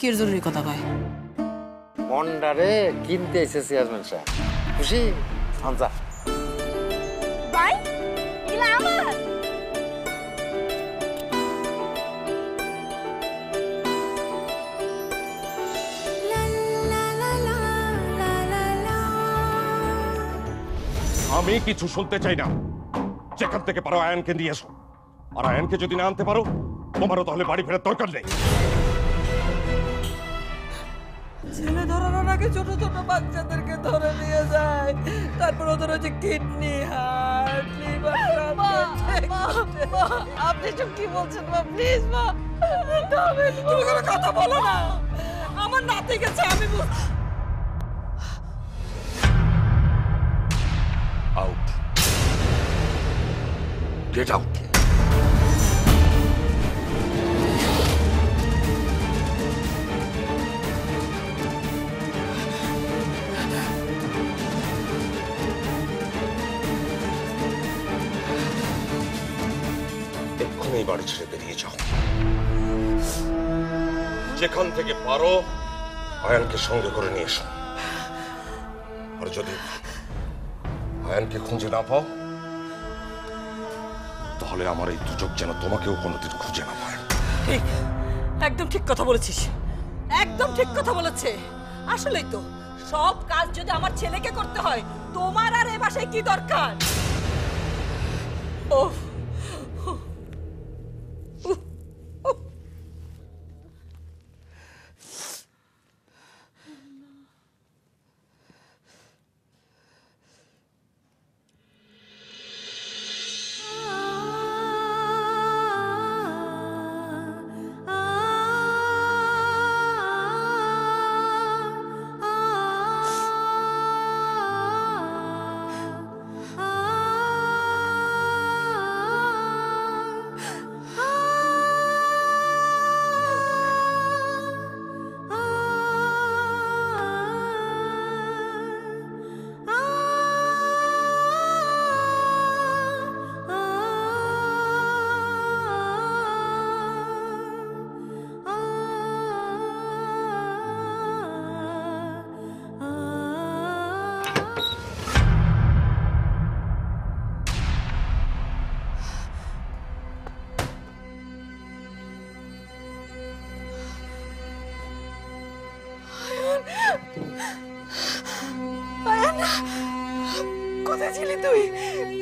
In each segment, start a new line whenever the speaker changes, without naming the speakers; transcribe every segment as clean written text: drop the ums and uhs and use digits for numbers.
এর জরুরি কথা কয়?
মন্ডারে কিনতে এসে চেয়ারম্যান সাহেব খুশি আনজা
ভাই এগুলা আমার।
আমি কিছু শুনতে চাই না। যেখান থেকে পারো আয়ানকে নিয়ে এসো, আর আয়ানকে যদি না আনতে পারো তোমারও তাহলে বাড়ি ফেরার দরকার নেই।
ছেলে ধরানোর আগে ছোট ছোট বাচ্চাদেরকে ধরে নিয়ে যায়, তারপর ওদের হচ্ছে কিডনি, হার্ট, লিভার। আপনি সব কি বলছেন মা? প্লিজ মা, তুমি কোনো কথা বলো না। আমার নাতি গেছে, আমি
আউট, গেট আউট। এক্ষুনি বাড়ি ছেড়ে বেরিয়ে যাও। যেখান থেকে পারো আয়ানকে সঙ্গে করে নিয়ে এসো। আর যদি আয়ানকে খুঁজে না পাও তাহলে আমার এই দুচোখ যেন তোমাকেও কোনোদিন খুঁজে না পায়।
ঠিক, একদম ঠিক কথা বলেছিস, একদম ঠিক কথা বলেছে। আসলেই তো সব কাজ যদি আমার ছেলেকে করতে হয়, তোমার আর এ বাসায় কি দরকার? ওহ, কোথায় ছিলি তুই?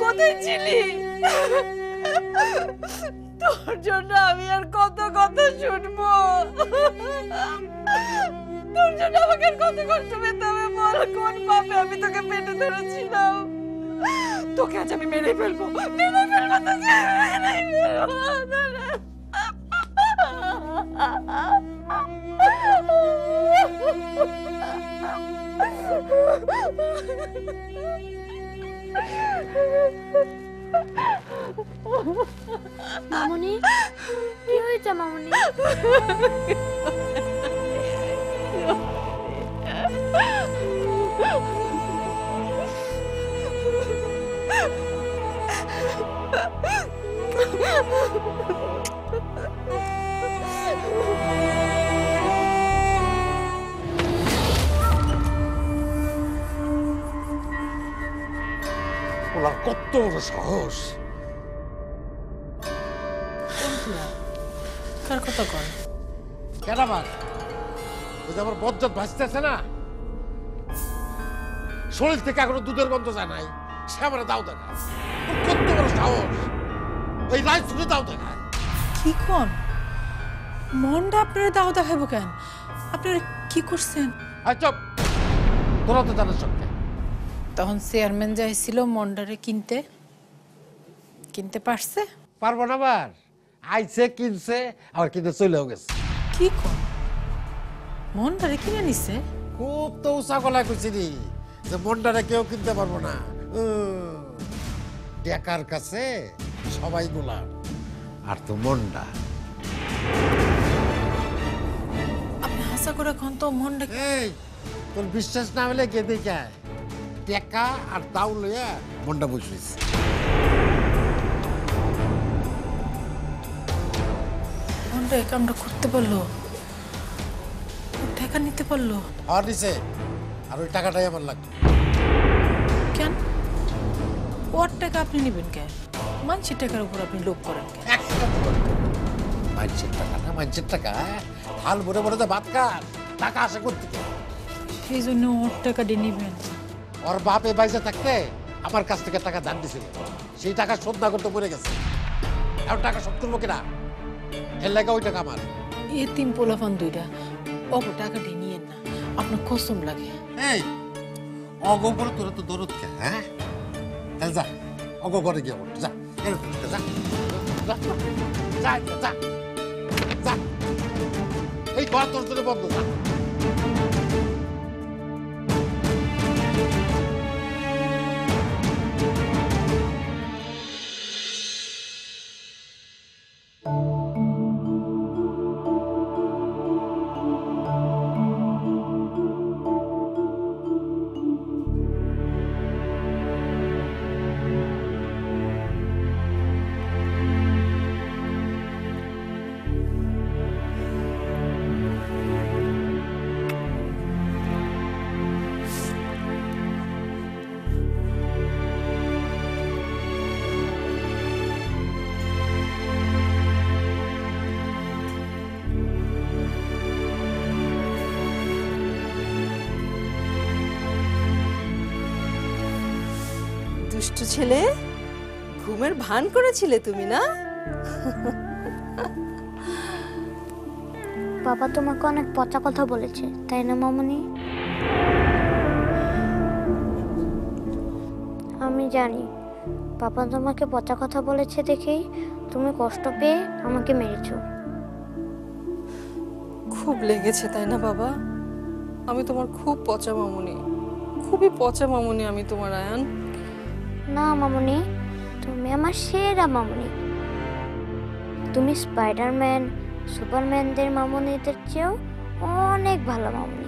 কোথায় ছিলি? তোর জন্য আমি আর কত কথা শুনবো। তোর জন্য আমাকে আর কত কষ্ট পেতে হবে বল? কোন পাপে আমি তোকে পেটে ধরেছিলাম? তোকে আজ আমি মেরে ফেলবো, মেরে ফেলবো তোকে, মেরে ফেলবো।
মামুনি, কি হয়েছে মামুনি?
ওনার কত বড় সাহস!
কার কথা কর?
কেন আবার ওই যে আমার বজ্জাত ভাসতেছে না, শরীর থেকে এখনো দুধের গন্ধ যায় নাই, সে আমার দাও দেখায়। ওর কত বড় সাহস! ওই রায় ছুটে দাও দেখায়।
কি কোন মনটা আপনার দাও দেখাবো কেন? আপনারা কি করছেন?
আচ্ছা, তোরা তো জানার সঙ্গে
তখন চেয়ারম্যান যাইছিল মন্ডারে কিনতে, কিনতে পারছে?
পারবো না আবার? আইছে, কিনছে, আবার কিনতে চলেও গেছে।
কি কোন মন্ডারে কিনে নিছে?
খুব তো উঁচা গলায় কইছিলি যে মন্ডারে কেউ কিনতে পারবো না। ডেকার কাছে সবাই গোলাম, আর তো মন্ডা।
আপনি হাসা করে কোন তো মন্ডা।
এই তোর বিশ্বাস না হলে কে দেখায়, টেকা আর তাও লইয়া মন্ডা বসিস।
মন্ডা এই কামটা করতে পারলো? টাকা নিতে পারলো?
আর নিছে, আর ওই টাকাটাই আমার লাগবে।
কেন ওর টাকা আপনি নেবেন কেন? মানুষের টাকার উপর আপনি লোভ করেন কেন?
মানুষের টাকা না, মানুষের টাকা হাল ভরে ভরে তো ভাত খান, টাকা আসে কোথেকে?
সেই জন্য ওর টাকা দিয়ে নেবেন?
ওর বাপ এ বাইসে থাকতে আমার কাছ থেকে টাকা ধার দিছিল, সেই টাকা শোধ না করতে পড়ে গেছে। এখন টাকা শোধ করবো কিনা, এর লাগে ওই টাকা আমার।
এতিম পোলাপান দুইটা অব টাকা দিয়ে নিয়েন না, আপনার কসম লাগে।
এই অগো করে তোরা তো দৌড়ত কে? হ্যাঁ তাহলে যা, অগো করে গিয়ে বল, যা এরকম যা যা যা যা যা, এই ঘর তোর জন্য বন্ধ, যা।
দুষ্টু ছেলে, ঘুমের ভান করেছিলে তুমি না?
বাবা তোমাকে অনেক পচা কথা বলেছে, তাই না মামুনি? আমি জানি বাবা তোমাকে পচা কথা বলেছে দেখেই তুমি কষ্ট পেয়ে আমাকে মেরেছো।
খুব লেগেছে তাই না বাবা? আমি তোমার খুব পচা মামুনি, খুবই পচা মামুনি আমি তোমার। আয়ান
না মামুনি, তুমি আমার সেরা মামুনি। তুমি স্পাইডারম্যান, সুপারম্যানদের মামুনিদের চেয়েও অনেক ভালো মামুনি।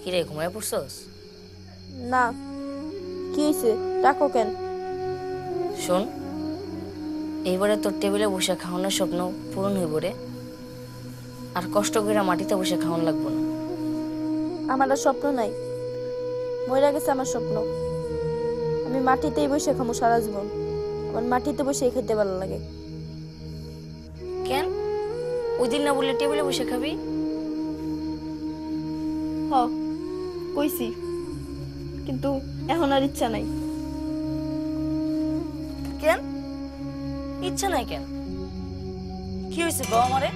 কিরে ঘুমায় পড়ছস?
না, কি হয়েছে? ডাকো কেন?
শোন, এইবারে তোর টেবিলে বসে খাওয়ানোর স্বপ্ন পূরণ হইব রে। আর কষ্ট করে মাটিতে বসে খাওয়ান লাগবো না।
আমার আর স্বপ্ন নাই, মরে গেছে আমার স্বপ্ন। আমি মাটিতেই বসে খামো সারা জীবন। আমার মাটিতে বসে খেতে ভালো লাগে।
কেন ওই দিন না বললে টেবিলে বসে খাবি?
হ কইছি, কিন্তু এখন আর ইচ্ছা নাই।
কেন ইচ্ছা নাই কেন? কি হয়েছে বাবা আমারে?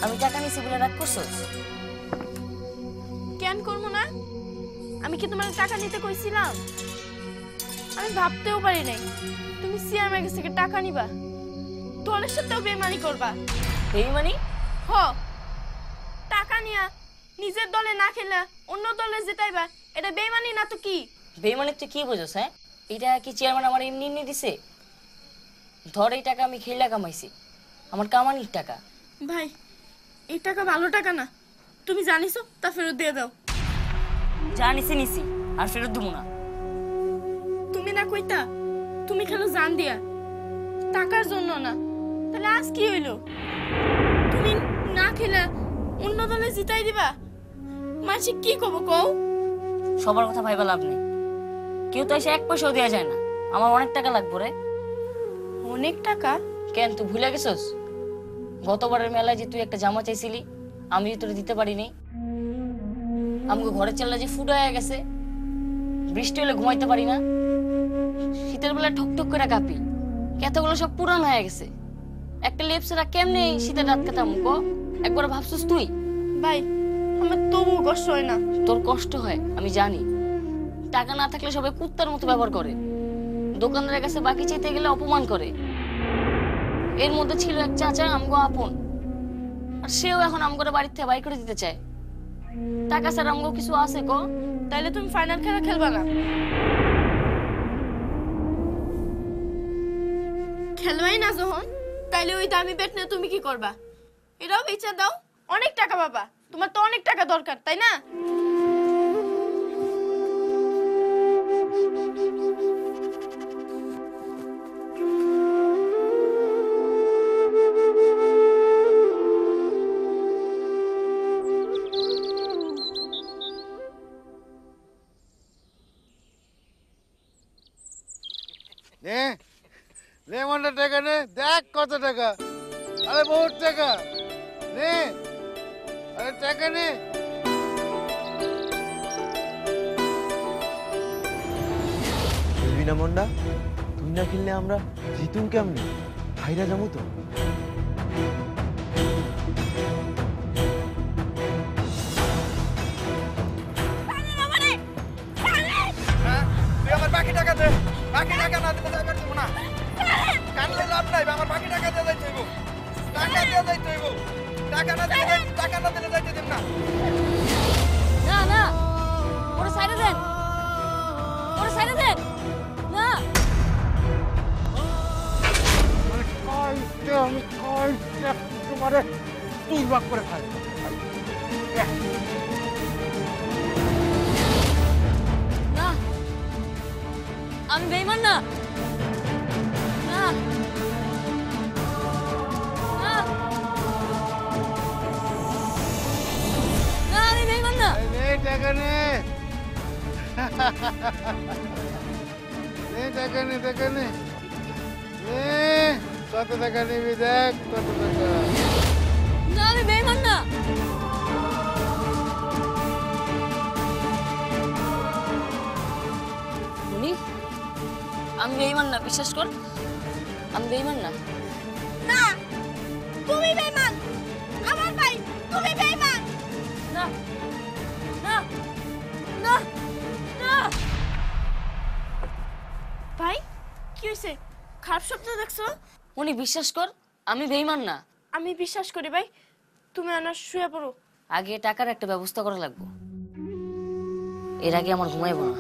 আমি টাকা নিছি বলে রাগ করছস?
কেন করবো না? আমি কি তোমার টাকা নিতে কইছিলাম? আমি ভাবতেও পারি নাই তুমি সিয়ামের কাছ থেকে টাকা নিবা, দলের সাথেও বেমানি করবা।
বেইমানি?
হ, টাকা নিয়া নিজের দলে না খেলে অন্য দলে জেতাইবা, এটা বেমানি না তো কি?
বেইমানি তুই কি বুঝছ? হ্যাঁ, এটা কি চেয়ারম্যান আমার এমনি এমনি দিছে? ধর এই টাকা আমি খেলা কামাইছি, আমার কামানির টাকা।
ভাই এই টাকা ভালো টাকা না, তুমি জানিছো, তা ফেরত দিয়ে দাও।
যা নিছি নিছি, আর ফেরত দেবো না।
তুমি না কইতা তুমি খেলো জান দিয়া, টাকার জন্য না, তাহলে আজ কি হইলো? তুমি না খেলে অন্য দলে জিতাই দিবা, মাসে কি কব কও?
সবার কথা ভাইবা লাভ নেই, কেউ তো এসে এক পয়সাও দেওয়া যায় না। আমার অনেক টাকা লাগবে রে।
অনেক টাকা?
কেন তুই ভুলে গেছস গতবারের মেলায় যে তুই একটা জামা চাইছিলি, আমি তোরে দিতে পারিনি? আমাকে ঘরের চাল্লা যে ফুটা হয়ে গেছে, বৃষ্টি হলে ঘুমাইতে পারি না, শীতের বেলা ঠকঠক করে কাঁপি, এতগুলো সব পুরান হয়ে গেছে। একটা লেপসেরা কেমনে শীতের রাত কাটাম গো? একবার ভাবছিস তুই?
ভাই আমার তবু কষ্ট হয় না।
তোর কষ্ট হয় আমি জানি, টাকা না থাকলে সবাই কুত্তার মতো ব্যবহার করে, দোকানদারের কাছে বাকি চাইতে গেলে অপমান করে। এর মধ্যে ছিল এক চাচা আমগো আপন, আর সেও এখন আমগোর বাড়ির থেকে বাড়ি করে দিতে চায়। টাকা ছাড়া আমগো কিছু আছে গো?
তাইলে তুমি ফাইনাল খেলা খেলবা না। খেলবাই না যখন, তাইলে ওই দামি ব্যাট নিয়ে তুমি কি করবা? এটাও বেচা দাও, অনেক টাকা পাবা। তোমার তো অনেক টাকা দরকার, তাই না?
নে নে মনটা টাকা নে, দেখ কত টাকা, আরে বহুত টাকা, নে আরে টাকা নে।
খেলবি না মন্ডা? তুই না খেললে আমরা জিতুম কেমনি? হাইরা যাবো তো।
তুই আমার বাকি টাকা দে, বাকি টাকা না দিলে যাইবার দেবো না। কানলে লাভ নাই, আমার বাকি টাকা দিয়ে যাইতে হইব, টাকা দিয়ে যাইতে হইব, টাকা না দিলে যাইতে দেব না।
না না, ওরা সাইডে দেন, ওরা সাইডে দেন না।
আমি তোমারে তুই বাক করে খাই।
না, আমি বেঈমান না। না না না, আমি বেঈমান না।
নে টাকা নে, নে টাকা নে, টাকা নে, নে কত টাকা নিবি দেখ কত টাকা।
না, আমি বেঈমান না। উনি, আমি বেঈমান না, বিশ্বাস কর, আমি বেঈমান না।
না, তুমি বেঈমান। আমার ভাই, তুমি বেঈমান।
না না না না।
ভাই, কি হইছে? খারাপ শব্দ দেখছো?
উনি, বিশ্বাস কর, আমি বেঈমান না।
আমি বিশ্বাস করি ভাই, তুমি আনা শুয়ে পড়ো।
আগে টাকার একটা ব্যবস্থা করা লাগবে, এর আগে আমার ঘুমাইব না।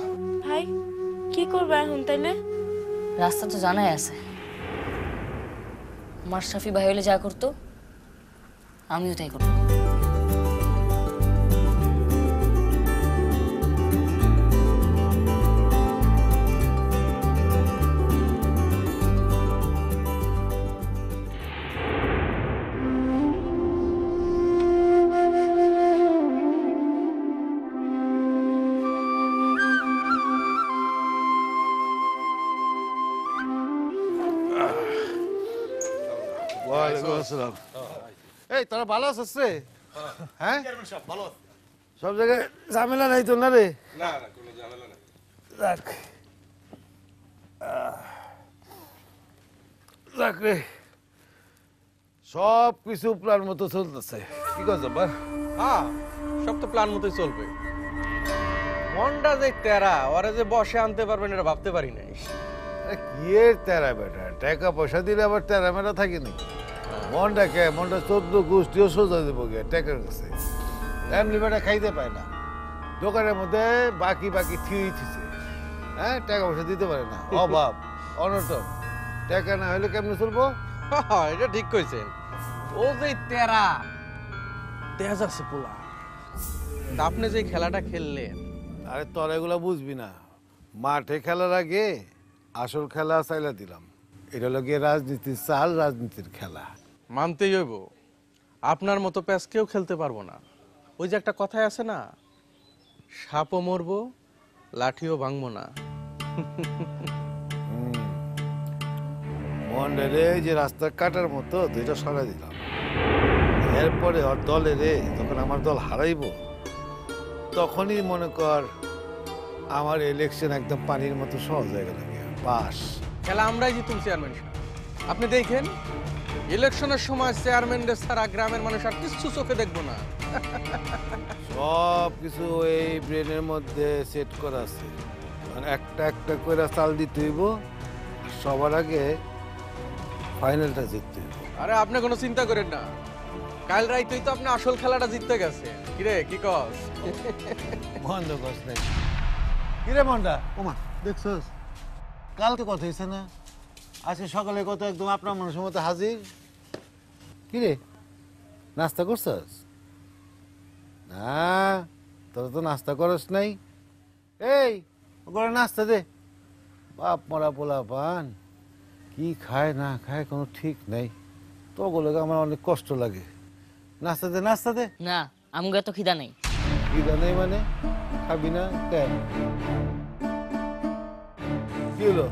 ভাই, কি করবে এখন তাইলে?
রাস্তা তো জানাই আছে, মাশরাফি ভাই হলে যা করতো আমিও তাই করবো।
ওয়ালাইকুম আসসালাম। এই তোরা ভালো আছিস রে? হ্যাঁ সব জায়গায় ঝামেলা নাই তো না রে? যাক যাক রে, সব কিছু প্ল্যান মতো চলতেছে। কি কথা বা?
হ্যাঁ, সব তো প্ল্যান মতোই চলবে। মন্ডা যে তেরা, ওরা যে বসে আনতে পারবেন এটা ভাবতে পারি নাই।
আরে কি এর তেরা বেটা, টাকা পয়সা দিলে আবার তেরা মেরা থাকে নাকি? মনটা কে, মনটা 14 গোষ্ঠীও সোজা দেবো গে টাকার কাছে। এমনি বেটা খাইতে পায় না, দোকানের মধ্যে বাকি বাকি থিয়েছে। হ্যাঁ, টাকা পয়সা দিতে পারে না, অভাব অনটন। টাকা না হলে কেমনে চলবো?
এটা ঠিক কইছেন। ও যে তেরা, তেজ আছে পোলা। আপনি যে খেলাটা খেললেন,
আরে তোরা এগুলা বুঝবি না। মাঠে খেলার আগে আসল খেলা চাইলা দিলাম। এটা হলো গিয়ে রাজনীতির চাল, রাজনীতির খেলা।
মানতেই হইব, আপনার মতো প্যাচ কেউ খেলতে পারবো না। ওই যে একটা কথাই আছে না, সাপও মরবো, লাঠিও ভাঙবো না।
মন্ডারে যে রাস্তা কাটার মতো দুইটা সরাই দিলাম। এরপরে ওর দলে রে, যখন আমার দল হারাইব, তখনই মনে কর আমার ইলেকশন একদম পানির মতো সহজ হয়ে গেল। পাস
খেলা আমরাই জিতুম চেয়ারম্যান সাহেব। আপনি দেখেন, ইলেকশনের সময় চেয়ারম্যানদের ছাড়া গ্রামের মানুষ আর কিছু চোখে দেখবো না।
সব কিছু এই ব্রেনের মধ্যে সেট করা আছে। মানে একটা একটা করে চাল দিতে হইব, সবার আগে ফাইনালটা জিততে হইব।
আরে আপনি কোনো চিন্তা করেন না, কাল রাইতেই তো আপনি আসল খেলাটা জিততে গেছে। কিরে কি কস?
বন্ধ কস নাই। কিরে মন্ডা, ওমা দেখছস কালকে কথা হয়েছে না, আজকে সকালে কত একদম আপনার মানুষের মতো হাজির। কিরে নাস্তা করছস? না তোরা তো নাস্তা করস নাই। এই ওগুলো নাস্তা দে। বাপ মরা পোলা পান কি খায় না খায় কোনো ঠিক নাই, তো ওগুলোকে আমার অনেক কষ্ট লাগে। নাস্তা দে নাস্তা দে।
না আমগো এত খিদা নেই।
খিদা নেই মানে খাবি না কেন? কি হলো?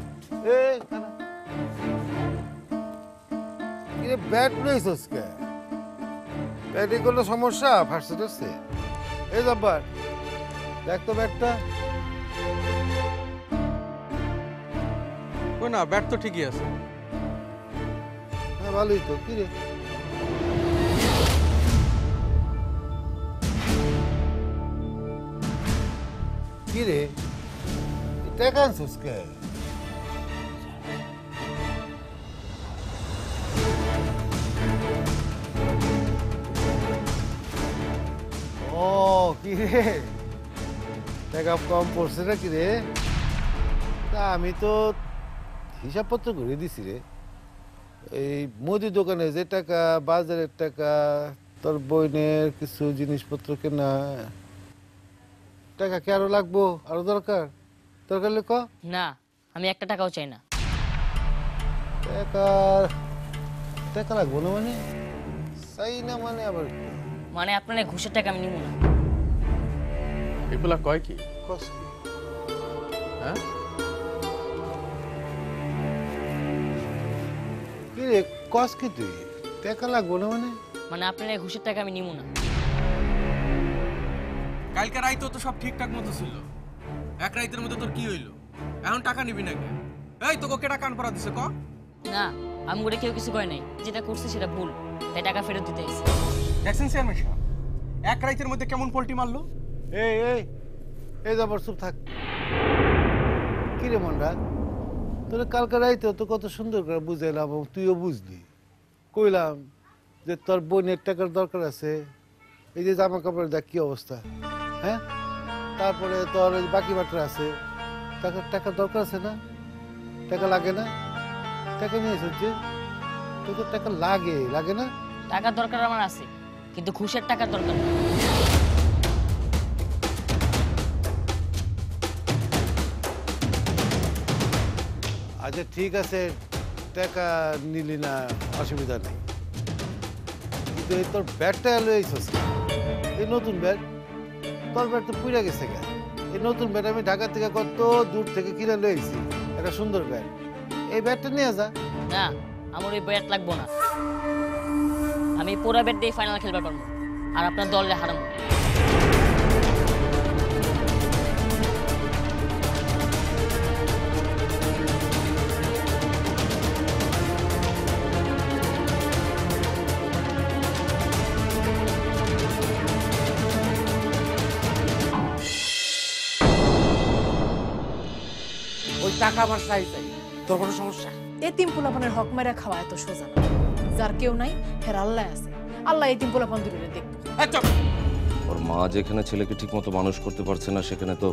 ব্যাট লইছস কে? ব্যাটে কোনো সমস্যা ফাটছে টাটছে? এই জব্বার দেখ তো ব্যাটটা।
কই না, ব্যাট তো ঠিকই আছে।
হ্যাঁ ভালোই তো। কি রে কি রে টাকা আনছিস কে? ও কি রে টাকা কম পড়ছে না কি রে? তা আমি তো হিসাবপত্র করে দিছি রে। এই মুদি দোকানে যে টাকা, বাজারের টাকা, তোর বইনের কিছু জিনিসপত্র কেনা টাকা কি আরো লাগবো? আরো দরকার? দরকার হলে ক।
না আমি একটা টাকাও চাই না।
টাকা টাকা লাগবো না মানে? চাই না মানে আবার কি?
মানে আপনার এই ঘুষের টাকা আমি নিব না।
এগুলা কয় কি?
কস কি?
হ্যাঁ
কি রে কস কি তুই? টাকা লাগবো না মানে?
মানে আপনার এই ঘুষের টাকা আমি নিব না।
কালকে রাইতো তো সব ঠিকঠাক মতো ছিল, এক রাইতের মধ্যে তোর কি হইলো? এখন টাকা নিবি নাকি? এই তোকে কেটা কান পড়া দিছে ক?
না আমি করে কেউ কিছু করে নাই, যেটা করছে সেটা ভুল, তাই টাকা ফেরত দিতে এসেছি।
দেখছেন চেয়ারম্যান সাহেব এক রাইতের মধ্যে কেমন পোল্টি মারলো?
এই এই এই যাবার চুপ থাক। কি রে মন্ডা, তোর কালকে রাইতে তো কত সুন্দর করে বুঝাইলাম, তুইও বুঝলি। কইলাম যে তোর বোনের টাকার দরকার আছে, এই যে জামা কাপড়ের দেখ কি অবস্থা, হ্যাঁ? তারপরে তোর বাকি বাটরা আছে, টাকার দরকার আছে না? টাকা লাগে না? টাকা নিয়ে এসেছে, তোর তো টাকা লাগে না?
টাকার দরকার আমার আছে, কিন্তু ঘুষের টাকার দরকার না।
আচ্ছা ঠিক আছে, টাকা নিলি না অসুবিধা নেই, কিন্তু এই তোর ব্যাগটা লইছিস, এই নতুন ব্যাগ, তোর ব্যাগ তো পুড়ে গেছে গা। এই নতুন ব্যাগ আমি ঢাকা থেকে কত দূর থেকে কিনে লইছি, একটা সুন্দর ব্যাগ, এই ব্যাগটা নিয়ে যা।
না আমার ওই ব্যাট লাগবো না, আমি পুরো ব্যাট দিয়ে ফাইনাল খেলবার পারবো, আর আপনার দলে হারাবো।
ওই টাকা আমার চাই, তোর কোনো সমস্যা?
এতিম পোলাপানের হক মারা খাওয়া এত সোজা না, যার কেউ নাই হের আল্লাহ আছে, আল্লাহ এতিম পোলাপান দূরে দেখবে।
ওর মা যেখানে ছেলেকে ঠিক মতো মানুষ করতে পারছে না, সেখানে তো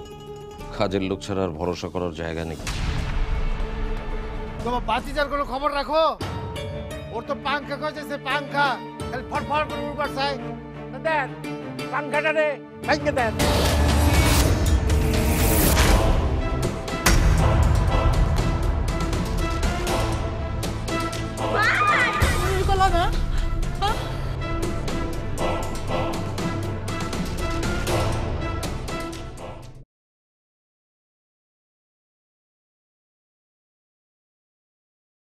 কাজের লোক ছাড়া আর ভরসা করার জায়গা নেই।
তোমার বাতিজার কোনো খবর রাখো? ওর তো পাঙ্খা কইতেছে, পাঙ্খা খালি ফটফট করে উড়বার চাই। দেন পাঙ্খাটা রে ভাঙকে দেন।
না